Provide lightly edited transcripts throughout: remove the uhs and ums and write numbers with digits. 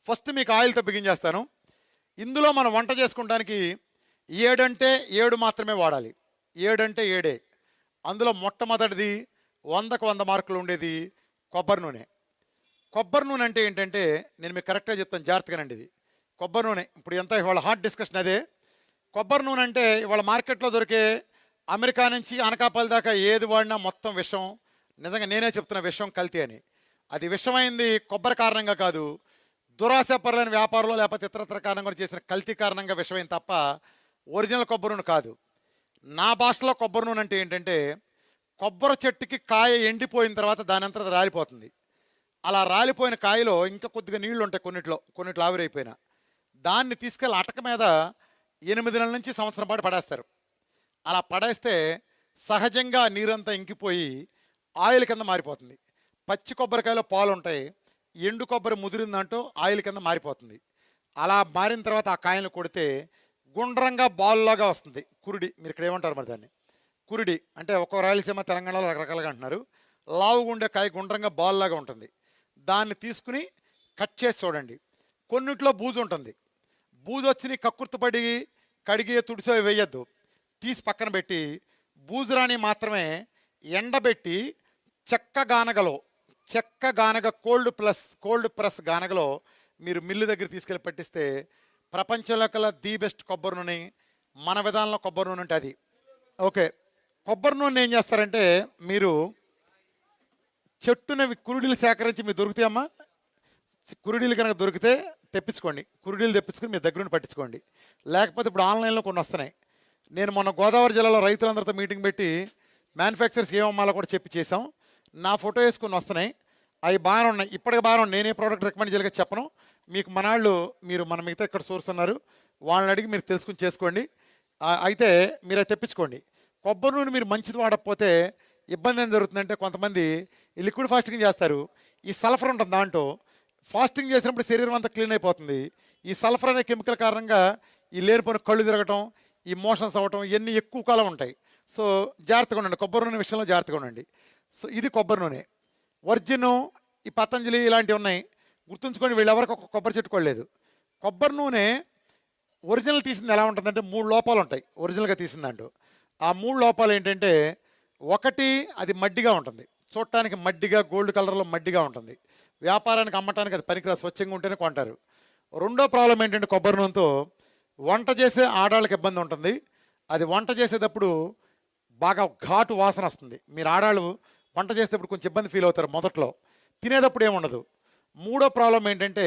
First మీకు ఆయిల్తో బిగించేస్తాను. ఇందులో మనం వంట చేసుకోవడానికి 7 అంటే 7 మాత్రమే వాడాలి. 7 అంటే 7. అందులో మొట్టమొదటిది 100కు 100 మార్కులు ఉండేది కొబ్బరి నూనె. కొబ్బరి నూనె అంటే ఏంటంటే నేను మీకు కరెక్ట్గా చెప్తాను, జాగ్రత్తగానండి. ఇది కొబ్బరి నూనె ఇప్పుడు ఎంత ఇవాళ హాట్ డిస్కషన్ అదే. కొబ్బరి నూనె అంటే ఇవాళ మార్కెట్లో దొరికే అమెరికా నుంచి అనకాపల్లి దాకా ఏది వాడినా మొత్తం విషం. నిజంగా నేనే చెప్తున్నా విషం, కల్తీ అని. అది విషమైంది కొబ్బరి కారణంగా కాదు, దురాశపరులైన వ్యాపారంలో లేకపోతే ఇతరత్ర కారణంగా చేసిన కల్తీ కారణంగా విషమైంది తప్ప ఒరిజినల్ కొబ్బరి నూనె కాదు. నా భాషలో కొబ్బరి నూనె అంటే ఏంటంటే కొబ్బరి చెట్టుకి కాయ ఎండిపోయిన తర్వాత దాని అంతా రాలిపోతుంది. అలా రాలిపోయిన కాయలో ఇంకా కొద్దిగా నీళ్లు ఉంటాయి, కొన్నిట్లో ఆవిరైపోయినా దాన్ని తీసుకెళ్ళి అటక మీద 8 నెలల నుంచి సంవత్సరం పాటు పడేస్తారు. అలా పడేస్తే సహజంగా నీరంతా ఇంకిపోయి ఆయిల్ కింద మారిపోతుంది. పచ్చి కొబ్బరికాయలో పాలు ఉంటాయి, ఎండు కొబ్బరి ముదిరిందంటూ ఆయిల్ కింద మారిపోతుంది. అలా మారిన తర్వాత ఆ కాయలు కొడితే గుండ్రంగా బాల్లాగా వస్తుంది. కురుడి, మీరు ఇక్కడ ఏమంటారు మరి దాన్ని? కురుడి అంటే ఒక్కో రాయలసీమ తెలంగాణలో రకరకాలుగా అంటున్నారు. లావుగా ఉండే కాయ గుండ్రంగా బాల్లాగా ఉంటుంది. దాన్ని తీసుకుని కట్ చేసి చూడండి. కొన్నిట్లో బూజు ఉంటుంది. బూజు వచ్చి కక్కుర్తుపడి కడిగి తుడిసో వేయద్దు. తీసి పక్కన పెట్టి బూజురాని మాత్రమే ఎండబెట్టి చెక్క గానగ కోల్డ్ ప్రెస్ గానగలో మీరు మిల్లు దగ్గర తీసుకెళ్ళి పట్టిస్తే ప్రపంచంలో కల్లా ది బెస్ట్ కొబ్బరి నూనె మన విధానంలో కొబ్బరి నూనె అంటే అది. ఓకే, కొబ్బరి నూనె ఏం చేస్తారంటే మీరు చెట్టునవి కురుడీలు సేకరించి మీరు దొరుకుతాయమ్మా. కురుడీలు కనుక దొరికితే తెప్పించుకోండి. కురుడీలు తెప్పించుకొని మీ దగ్గర నుండి పట్టించుకోండి. లేకపోతే ఇప్పుడు ఆన్లైన్లో కొన్ని వస్తున్నాయి. నేను మొన్న గోదావరి జిల్లాలో రైతులందరితో మీటింగ్ పెట్టి మ్యానుఫ్యాక్చర్స్ ఏమమ్మాలో కూడా చెప్పి చేసాం. నా ఫోటో వేసుకొని వస్తున్నాయి. అవి బాగానే ఉన్నాయి, ఇప్పటికి బాగానే ఉన్నాయి. నేనే ప్రోడక్ట్ రికమెండ్ చేయలేక చెప్పను. మీకు మనాళ్ళు మీరు మన మిగతా ఇక్కడ సోర్స్ ఉన్నారు, వాళ్ళని అడిగి మీరు తెలుసుకుని చేసుకోండి. అయితే మీరు అది తెప్పించుకోండి. కొబ్బరి నూనె మీరు మంచిది వాడకపోతే ఇబ్బంది ఏం జరుగుతుందంటే కొంతమంది ఈ లిక్విడ్ ఫాస్టింగ్ చేస్తారు. ఈ సల్ఫర్ ఉంటుంది దాంట్లో. ఫాస్టింగ్ చేసినప్పుడు శరీరం అంతా క్లీన్ అయిపోతుంది. ఈ సల్ఫర్ అనే కెమికల్ కారణంగా ఈ లేనిపోయిన కళ్ళు తిరగటం, ఈ మోషన్స్ అవ్వటం ఇవన్నీ ఎక్కువ కాలం ఉంటాయి. సో జాగ్రత్తగా ఉండండి, కొబ్బరి నూనె విషయంలో జాగ్రత్తగా ఉండండి. సో ఇది కొబ్బరి నూనె. వర్జిన్, ఈ పతంజలి ఇలాంటివి ఉన్నాయి. గుర్తుంచుకోండి, వీళ్ళెవరికి ఒక కొబ్బరి చెట్టుకోలేదు. కొబ్బరి నూనె ఒరిజినల్ తీసింది ఎలా ఉంటుందంటే 3 లోపాలు ఉంటాయి ఒరిజినల్గా తీసిందంటూ. ఆ 3 లోపాలు ఏంటంటే, ఒకటి అది మడ్డిగా ఉంటుంది, చూడటానికి మడ్డిగా గోల్డ్ కలర్లో మడ్డిగా ఉంటుంది. వ్యాపారానికి అమ్మటానికి అది పనికిరా, స్వచ్ఛంగా ఉంటేనే కొంటారు. రెండో ప్రాబ్లం ఏంటంటే కొబ్బరి నూనెతో వంట చేసే ఆడాళ్ళకి ఇబ్బంది ఉంటుంది. అది వంట చేసేటప్పుడు బాగా ఘాటు వాసన వస్తుంది. మీరు ఆడాళ్ళు వంట చేసేటప్పుడు కొంచెం ఇబ్బంది ఫీల్ అవుతారు మొదట్లో, తినేటప్పుడు ఏముండదు. మూడో ప్రాబ్లం ఏంటంటే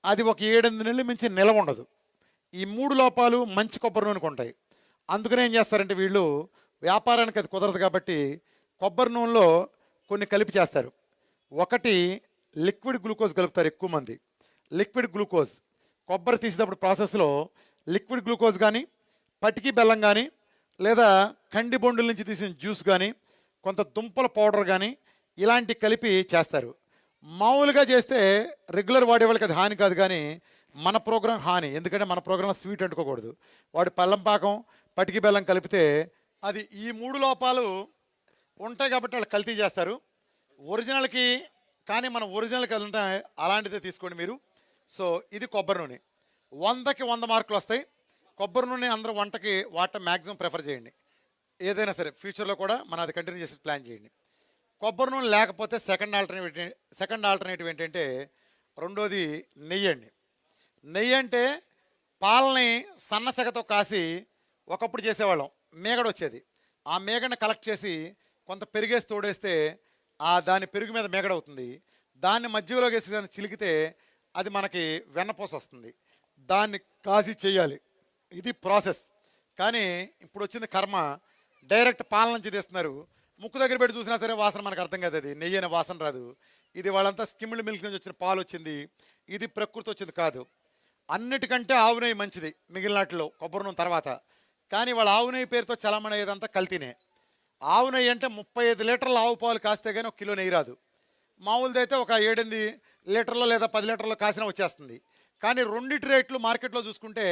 అది ఒక 7-8 నెలలు మించి నిలవ ఉండదు. ఈ 3 లోపాలు మంచి కొబ్బరి నూనెకు ఉంటాయి. అందుకనే ఏం చేస్తారంటే వీళ్ళు వ్యాపారానికి అది కుదరదు కాబట్టి కొబ్బరి నూనెలో కొన్ని కలిపి చేస్తారు. ఒకటి లిక్విడ్ గ్లూకోజ్ కలుపుతారు ఎక్కువ మంది. లిక్విడ్ గ్లూకోజ్ కొబ్బరి తీసేటప్పుడు ప్రాసెస్లో లిక్విడ్ గ్లూకోజ్ కానీ, పటికి బెల్లం కానీ, లేదా కంది బొండుల నుంచి తీసిన జ్యూస్ కానీ, కొంత దుంపల పౌడర్ కానీ ఇలాంటి కలిపి చేస్తారు. మామూలుగా చేస్తే రెగ్యులర్ వాడే వాళ్ళకి అది హాని కాదు, కానీ మన ప్రోగ్రాం హాని. ఎందుకంటే మన ప్రోగ్రాం స్వీట్ అంటుకోకూడదు. వాడు పళ్ళం పాకం, పటికి బెల్లం కలిపితే అది ఈ 3 లోపాలు ఉంటాయి కాబట్టి వాళ్ళు కల్తీ చేస్తారు. ఒరిజినల్కి కానీ మనం ఒరిజినల్కి వెళ్తే అలాంటిదే తీసుకోండి మీరు. సో ఇది కొబ్బరి నూనె. 100కి 100 మార్కులు వస్తాయి. కొబ్బరి నూనె అందరూ వంటకి వాడటం మ్యాక్సిమం ప్రిఫర్ చేయండి. ఏదైనా సరే ఫ్యూచర్లో కూడా మనం అది కంటిన్యూ చేసి ప్లాన్ చేయండి. కొబ్బరి నూనె లేకపోతే సెకండ్ ఆల్టర్నేటివ్ ఏంటంటే రెండోది నెయ్యి అండి. నెయ్యి అంటే పాలని సన్నసెగతో కాసి ఒకప్పుడు చేసేవాళ్ళం, మేగడ వచ్చేది. ఆ మేగడని కలెక్ట్ చేసి కొంత పెరిగేసి తోడేస్తే దాని పెరుగు మీద మేగడ అవుతుంది. దాన్ని మజ్జిగలో వేసి దాన్ని చిలికితే అది మనకి వెన్నపూస వస్తుంది. దాన్ని కాసి చేయాలి, ఇది ప్రాసెస్. కానీ ఇప్పుడు వచ్చింది కర్మ, డైరెక్ట్ పాల నుంచి తీస్తున్నారు. ముక్కు దగ్గర పెట్టి చూసినా సరే వాసన మనకు అర్థం కాదు, అది నెయ్యి అనే వాసన రాదు. ఇది వాళ్ళంతా స్కిమ్డ్ మిల్క్ నుంచి వచ్చిన పాలు వచ్చింది, ఇది ప్రకృతి వచ్చింది కాదు. అన్నిటికంటే ఆవు నెయ్యి మంచిది మిగిలినట్లో కొబ్బరి నూనె తర్వాత. కానీ వాళ్ళ ఆవు నెయ్యి పేరుతో చలామణి అయ్యేదంతా కల్తీనే. ఆవు నెయ్యి అంటే 35 లీటర్ల ఆవు పాలు కాస్తే కానీ 1 కిలో నెయ్యి రాదు. మామూలుదైతే ఒక 7-8 లీటర్లో లేదా 10 లీటర్లో కాసినా వచ్చేస్తుంది. కానీ రెండిటి రేట్లు మార్కెట్లో చూసుకుంటే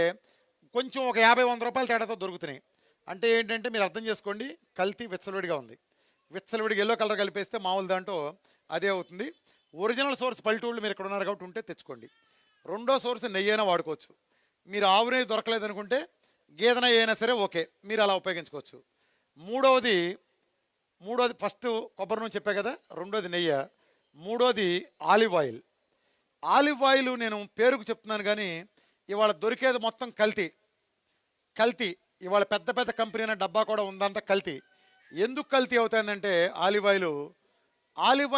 కొంచెం ఒక 50-100 రూపాయల తేడాతో దొరుకుతున్నాయి. అంటే ఏంటంటే మీరు అర్థం చేసుకోండి, కల్తీ విచ్చలవిడిగా ఉంది. విచ్చలవిడిగా ఎల్లో కలర్ కలిపేస్తే మామూలు దాంట్లో అదే అవుతుంది. ఒరిజినల్ సోర్స్ పల్లెటూళ్ళు మీరు ఇక్కడ ఉన్నారు కాబట్టి ఉంటే తెచ్చుకోండి. రెండో సోర్స్ నెయ్యి అయినా వాడుకోవచ్చు. మీరు ఆవు నెయ్యి దొరకలేదు అనుకుంటే గేదె నెయ్యి అయినా సరే ఓకే, మీరు అలా ఉపయోగించుకోవచ్చు. మూడవది ఫస్ట్ కొబ్బరి నూనె చెప్పా కదా, రెండోది నెయ్యి, మూడోది ఆలివ్ ఆయిల్. ఆలివ్ ఆయిల్ నేను పేరుకు చెప్తున్నాను కానీ ఇవాళ దొరికేది మొత్తం కల్తీ. ఇవాళ పెద్ద పెద్ద కంపెనీ అనే డబ్బా కూడా ఉందంతా కల్తీ. ఎందుకు కల్తీ అవుతుందంటే ఆలివ్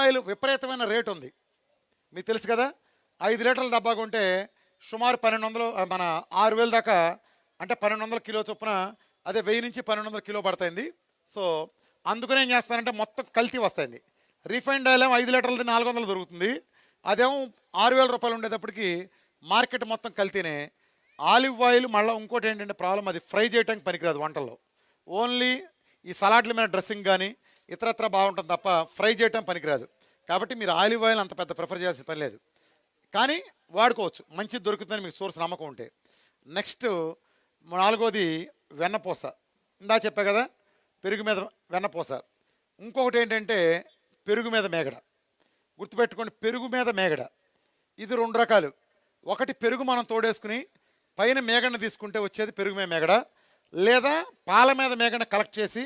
ఆయిల్ విపరీతమైన రేటు ఉంది, మీకు తెలుసు కదా. 5 లీటర్ల డబ్బా కొంటే సుమారు 1200, మన 6000 దాకా, అంటే 1200 కిలో చొప్పున, అదే 1000 నుంచి 1200 కిలో పడుతుంది. సో అందుకనే ఏం చేస్తానంటే మొత్తం కల్తీ వస్తుంది. రిఫైండ్ ఆయిల్ ఏమో 5 లీటర్లది 400 దొరుకుతుంది, అదేమో 6000 రూపాయలు ఉండేటప్పటికి మార్కెట్ మొత్తం కల్తీనే. ఆలివ్ ఆయిల్ మళ్ళీ ఇంకోటి ఏంటంటే ప్రాబ్లం, అది ఫ్రై చేయడానికి పనికిరాదు వంటల్లో, ఓన్లీ ఈ సలాడ్ల మీద డ్రెస్సింగ్ కానీ ఇతరత్ర బాగుంటుంది తప్ప ఫ్రై చేయటం పనికిరాదు. కాబట్టి మీరు ఆలివ్ ఆయిల్ అంత పెద్ద ప్రిఫర్ చేయాల్సిన పని లేదు, కానీ వాడుకోవచ్చు, మంచిది దొరుకుతుందని మీకు సోర్స్ నమ్మకం ఉంటే. నెక్స్ట్ నాలుగోది వెన్నపూస. ఇందా చెప్పా కదా, పెరుగు మీద వెన్నపూస. ఇంకొకటి ఏంటంటే పెరుగు మీద మేగడ. గుర్తుపెట్టుకోండి, పెరుగు మీద మేగడ ఇది 2 రకాలు. ఒకటి పెరుగు మనం తోడేసుకుని పైన మేగడని తీసుకుంటే వచ్చేది పెరుగు మీద మేగడ, లేదా పాల మీద మేగడ కలెక్ట్ చేసి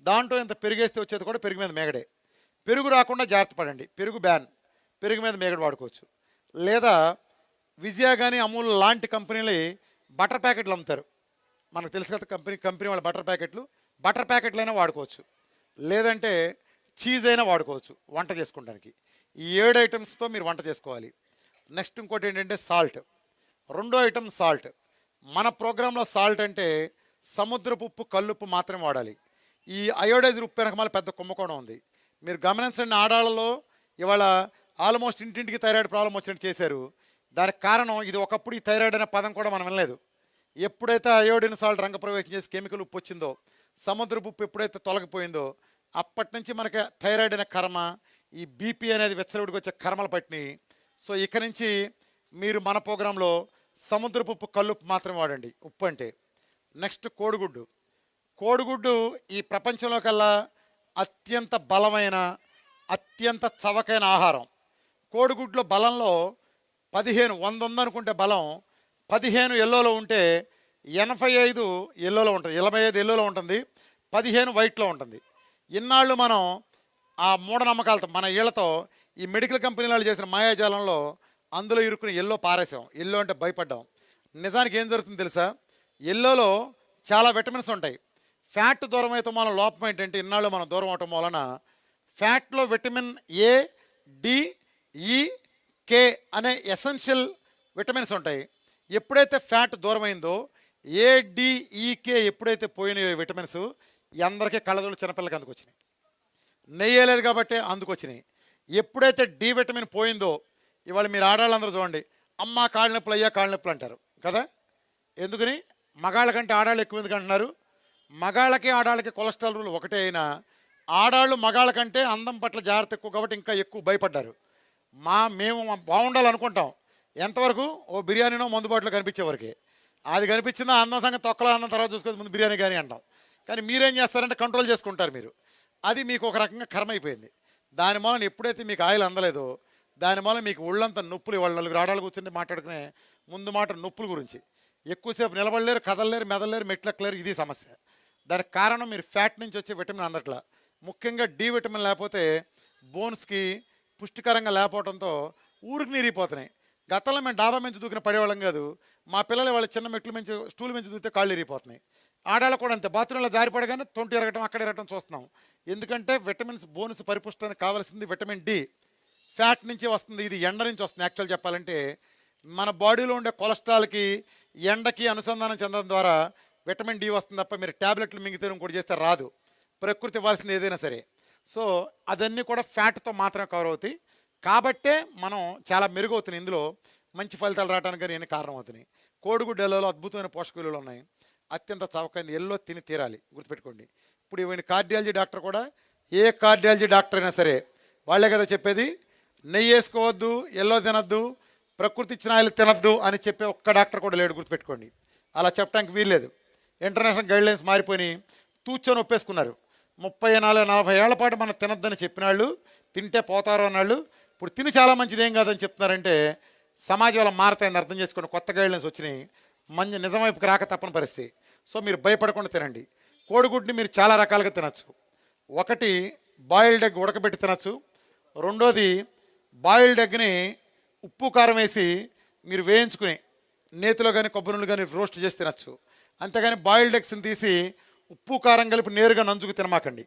దాంట్లో ఇంత పెరుగేస్తే వచ్చేది కూడా పెరుగు మీద మేగడే. పెరుగు రాకుండా జాగ్రత్త పడండి, పెరుగు బ్యాన్, పెరుగు మీద మేగడ వాడుకోవచ్చు. లేదా విజయ కానీ అమూల్ లాంటి కంపెనీలు బటర్ ప్యాకెట్లు అమ్ముతారు, మనకు తెలుసు కదా, కంపెనీ వాళ్ళ బటర్ ప్యాకెట్లు అయినా వాడుకోవచ్చు, లేదంటే చీజ్ అయినా వాడుకోవచ్చు వంట చేసుకోవడానికి. ఈ 7 ఐటమ్స్తో మీరు వంట చేసుకోవాలి. నెక్స్ట్ ఇంకోటి ఏంటంటే సాల్ట్. రెండో ఐటమ్ సాల్ట్. మన ప్రోగ్రాంలో సాల్ట్ అంటే సముద్రపు ఉప్పు, కల్లుప్పు మాత్రమే వాడాలి. ఈ అయోడైజర్ ఉప్పు వెనకమాల పెద్ద కుంభకోణం ఉంది. మీరు గమనించండి, ఆడాళ్ళలో ఇవాళ ఆల్మోస్ట్ ఇంటింటికి థైరాయిడ్ ప్రాబ్లం వచ్చినట్టు చేశారు. దానికి కారణం ఇది. ఒకప్పుడు ఈ థైరాయిడ్ అనే పదం కూడా మనం వినలేదు. ఎప్పుడైతే అయోడిన్ సాల్ట్ రంగప్రవేశం చేసి కెమికల్ ఉప్పు వచ్చిందో, సముద్రపు ఉప్పు ఎప్పుడైతే తొలగిపోయిందో, అప్పటి నుంచి మనకి థైరాయిడ్ అనే కర్మ, ఈ బీపీ అనేది విచ్చలవిడికి వచ్చే కర్మలు పట్టినాయి. సో ఇక నుంచి మీరు మన ప్రోగ్రాంలో సముద్రపు ఉప్పు, కల్లుప్పు మాత్రమే వాడండి ఉప్పు అంటే. నెక్స్ట్ కోడిగుడ్డు ఈ ప్రపంచంలో కల్లా అత్యంత బలమైన, అత్యంత చవకైన ఆహారం. కోడిగుడ్లో బలంలో 15, 100 ఉందనుకుంటే బలం 15 ఎల్లోలో ఉంటే 85 ఎల్లోలో ఉంటుంది, 25 ఎల్లోలో ఉంటుంది, 15 వైట్లో ఉంటుంది. ఇన్నాళ్ళు మనం ఆ మూఢనమ్మకాలతో మన ఇళ్లతో ఈ మెడికల్ కంపెనీ వాళ్ళు చేసిన మాయాజాలంలో అందులో ఇరుక్కుని ఎల్లో పారేసాం. ఎల్లో అంటే భయపడ్డాం. నిజానికి ఏం జరుగుతుంది తెలుసా, ఎల్లోలో చాలా విటమిన్స్ ఉంటాయి. ఫ్యాట్ దూరం అయితే మన లోపం ఏంటంటే, ఇన్నాళ్ళు మనం దూరం అవటం వలన ఫ్యాట్లో విటమిన్ ఏ, డి, ఈ, కే అనే ఎసెన్షియల్ విటమిన్స్ ఉంటాయి. ఎప్పుడైతే ఫ్యాట్ దూరమైందో, ఏ, డి, ఈ, కే ఎప్పుడైతే పోయినాయో విటమిన్స్, అందరికీ కళ్ళజోళ్ళు చిన్నపిల్లలకి అందుకు వచ్చినాయి. నెయ్యి లేదు కాబట్టి అందుకు వచ్చినాయి. ఎప్పుడైతే డి విటమిన్ పోయిందో, ఇవాళ మీరు ఆడాళ్ళందరూ చూడండి, అమ్మ కాళ్ళ నొప్పులు, అయ్యా కాళ్ళ నొప్పులు అంటారు కదా. ఎందుకని? మగాళ్ళ కంటే ఆడాళ్ళు ఎక్కువ ఎందుకు అంటున్నారు? మగాళ్ళకి ఆడాళ్ళకి కొలెస్ట్రాల్ రూల్ ఒకటే అయినా ఆడాళ్ళు మగాళ్ళ కంటే అందం పట్ల జాగ్రత్త ఎక్కువ కాబట్టి ఇంకా ఎక్కువ భయపడ్డారు. మేము బాగుండాలనుకుంటాం ఎంతవరకు, ఓ బిర్యానీనో మందుబాటులో కనిపించేవరకే. అది కనిపించిందా అందం సంగతి తొక్కలో అన్న తర్వాత చూసుకొని ముందు బిర్యానీ కానీ అంటాం. కానీ మీరేం చేస్తారంటే కంట్రోల్ చేసుకుంటారు మీరు. అది మీకు ఒక రకంగా కర్మ అయిపోయింది. దాని మూలన ఎప్పుడైతే మీకు ఆయిల్ అందలేదో, దాని మూలన మీకు ఒళ్ళంతా నొప్పులు. ఇవాళ 4 ఆడాళ్ళు కూర్చుంటే మాట్లాడుకునే ముందు మాట నొప్పుల గురించి. ఎక్కువసేపు నిలబడలేరు, కదలలేరు, మెదలలేరు, మెట్లెక్కలేరు. ఇది సమస్య. దానికి కారణం మీరు ఫ్యాట్ నుంచి వచ్చే విటమిన్ అందట్లా. ముఖ్యంగా డి విటమిన్ లేకపోతే బోన్స్కి పుష్టికరంగా లేకపోవడంతో ఊరికి నీరిగిపోతున్నాయి. గతంలో మేము డాబా నుంచి దూకిన పడేవాళ్ళం కాదు. మా పిల్లలు వాళ్ళ చిన్న మెట్లు నుంచి, స్టూల్ నుంచి దూకితే కాళ్ళు ఇరిగిపోతున్నాయి. ఆడాళ్ళకు కూడా అంతే, బాత్రూంలో జారిపడగానే తొంటి ఎరగటం, అక్కడ ఎరగటం చూస్తున్నాం. ఎందుకంటే విటమిన్స్, బోన్స్ పరిపుష్టానికి కావాల్సింది విటమిన్ డి ఫ్యాట్ నుంచి వస్తుంది. ఇది ఎండ నుంచి వస్తుంది. యాక్చువల్ చెప్పాలంటే మన బాడీలో ఉండే కొలెస్ట్రాల్కి, ఎండకి అనుసంధానం చెందడం ద్వారా విటమిన్ డి వస్తుంది తప్ప మీరు ట్యాబ్లెట్లు మింగితే ఇంకోటి చేస్తే రాదు. ప్రకృతి ఇవ్వాల్సింది ఏదైనా సరే. సో అదన్నీ కూడా ఫ్యాట్తో మాత్రమే కవర్ అవుతాయి. కాబట్టే మనం చాలా మెరుగవుతున్నాయి. ఇందులో మంచి ఫలితాలు రావడానికి కానీ ఎన్ని కారణం అవుతున్నాయి. కోడిగుడ్డు ఎల్లోలో అద్భుతమైన పోషక విలువలు ఉన్నాయి. అత్యంత చవకైంది, ఎల్లో తిని తీరాలి, గుర్తుపెట్టుకోండి. ఇప్పుడు ఈవెన్ కార్డియాలజీ డాక్టర్ కూడా, ఏ కార్డియాలజీ డాక్టర్ అయినా సరే వాళ్ళే కదా చెప్పేది, నెయ్యి వేసుకోవద్దు, ఎల్లో తినద్దు, ప్రకృతి ఇచ్చిన ఆయిల్ తినద్దు అని చెప్పే ఒక్క డాక్టర్ కూడా లేడు, గుర్తుపెట్టుకోండి. అలా చెప్పడానికి వీల్లేదు. ఇంటర్నేషనల్ గైడ్లైన్స్ మారిపోయి తూచొని ఒప్పేసుకున్నారు. 30-40 ఏళ్ల పాటు మనం తినద్దని చెప్పిన వాళ్ళు, తింటే పోతారు అన్నాళ్ళు ఇప్పుడు తిని చాలా మంచిది ఏం కాదని చెప్తున్నారంటే సమాజం వల్ల మారతాయని అర్థం చేసుకోండి. కొత్త గైడ్లైన్స్ వచ్చినాయి, మంచి నిజం వైపుకి రాక తప్పని పరిస్థితి. సో మీరు భయపడకుండా తినండి. కోడిగుడ్ని మీరు చాలా రకాలుగా తినచ్చు. ఒకటి బాయిల్డ్ ఎగ్ ఉడకబెట్టి తినచ్చు. రెండోది బాయిల్డ్ ఎగ్ని ఉప్పు కారం వేసి మీరు వేయించుకుని నేతిలో కానీ కొబ్బరి నూనెలో కానీ రోస్ట్ చేసి తినచ్చు. అంతేగాని బాయిల్డ్ ఎగ్స్ని తీసి ఉప్పు కారం కలిపి నేరుగా నంజుకు తినమాకండి.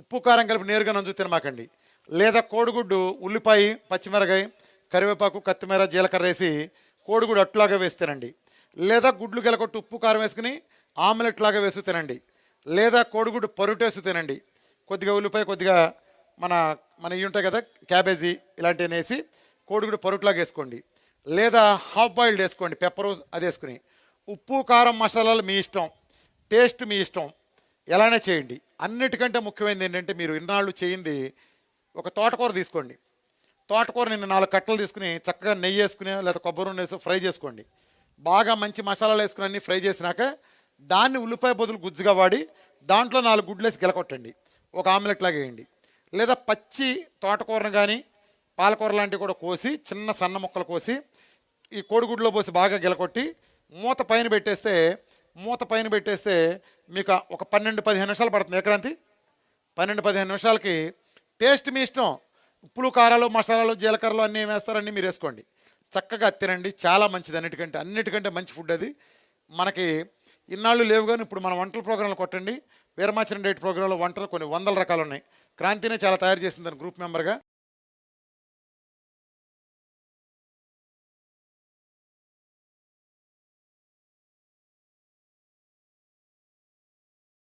ఉప్పు కారం కలిపి నేరుగా నంజుకు తినమాకండి. లేదా కోడిగుడ్డు ఉల్లిపాయ, పచ్చిమిరకాయ, కరివేపాకు, కొత్తిమీర, జీలకర్ర వేసి కోడిగుడ్డు అట్లాగా వేసి తినండి. లేదా గుడ్లు గెలకొట్టి ఉప్పు కారం వేసుకుని ఆమ్లెట్ లాగా వేసి తినండి. లేదా కోడిగుడ్డు పరుటేసి తినండి. కొద్దిగా ఉల్లిపాయ, కొద్దిగా మన మన ఇవి ఉంటాయి కదా క్యాబేజీ, ఇలాంటివి వేసి కోడిగుడ్డు పరుట్లాగా వేసుకోండి. లేదా హాఫ్ బాయిల్డ్ వేసుకోండి, పెప్పరు అది వేసుకుని. ఉప్పు కారం మసాలాలు మీ ఇష్టం, టేస్ట్ మీ ఇష్టం, ఎలానే చేయండి. అన్నిటికంటే ముఖ్యమైనది ఏంటంటే మీరు ఇన్నాళ్ళు చేయింది ఒక తోటకూర తీసుకోండి. తోటకూర నిన్న 4 కట్టలు తీసుకుని చక్కగా నెయ్యి వేసుకుని లేదా కొబ్బరి నూనె వేసి ఫ్రై చేసుకోండి. బాగా మంచి మసాలాలు వేసుకుని అన్నీ ఫ్రై చేసినాక దాన్ని ఉల్లిపాయ బదులు గుజ్జుగా వాడి దాంట్లో 4 గుడ్లు వేసి గెలకొట్టండి, ఒక ఆమ్లెట్ లాగా వేయండి. లేదా పచ్చి తోటకూరను కానీ పాలకూర లాంటివి కూడా కోసి చిన్న సన్న ముక్కలు కోసి ఈ కోడిగుడ్లో పోసి బాగా గెలకొట్టి మూత పైన పెట్టేస్తే మీకు ఒక 12-15 నిమిషాలు పడుతుంది. ఎకరాంతి 12-15 నిమిషాలకి టేస్ట్ మీ ఇష్టం. ఉప్పులు, కారాలు, మసాలాలు, జీలకర్రలు అన్నీ వేస్తారన్నీ మీరు వేసుకోండి. చక్కగా తినండి, చాలా మంచిది. అన్నిటికంటే మంచి ఫుడ్ అది. మనకి ఇన్నాళ్ళు లేవు కానీ ఇప్పుడు మన వంటల ప్రోగ్రాంలు కొట్టండి. వీరమాచిన డైట్ ప్రోగ్రాంలో వంటలు కొన్ని 100 రకాలు ఉన్నాయి. క్రాంతినే చాలా తయారు చేసింది దాని గ్రూప్ మెంబర్గా.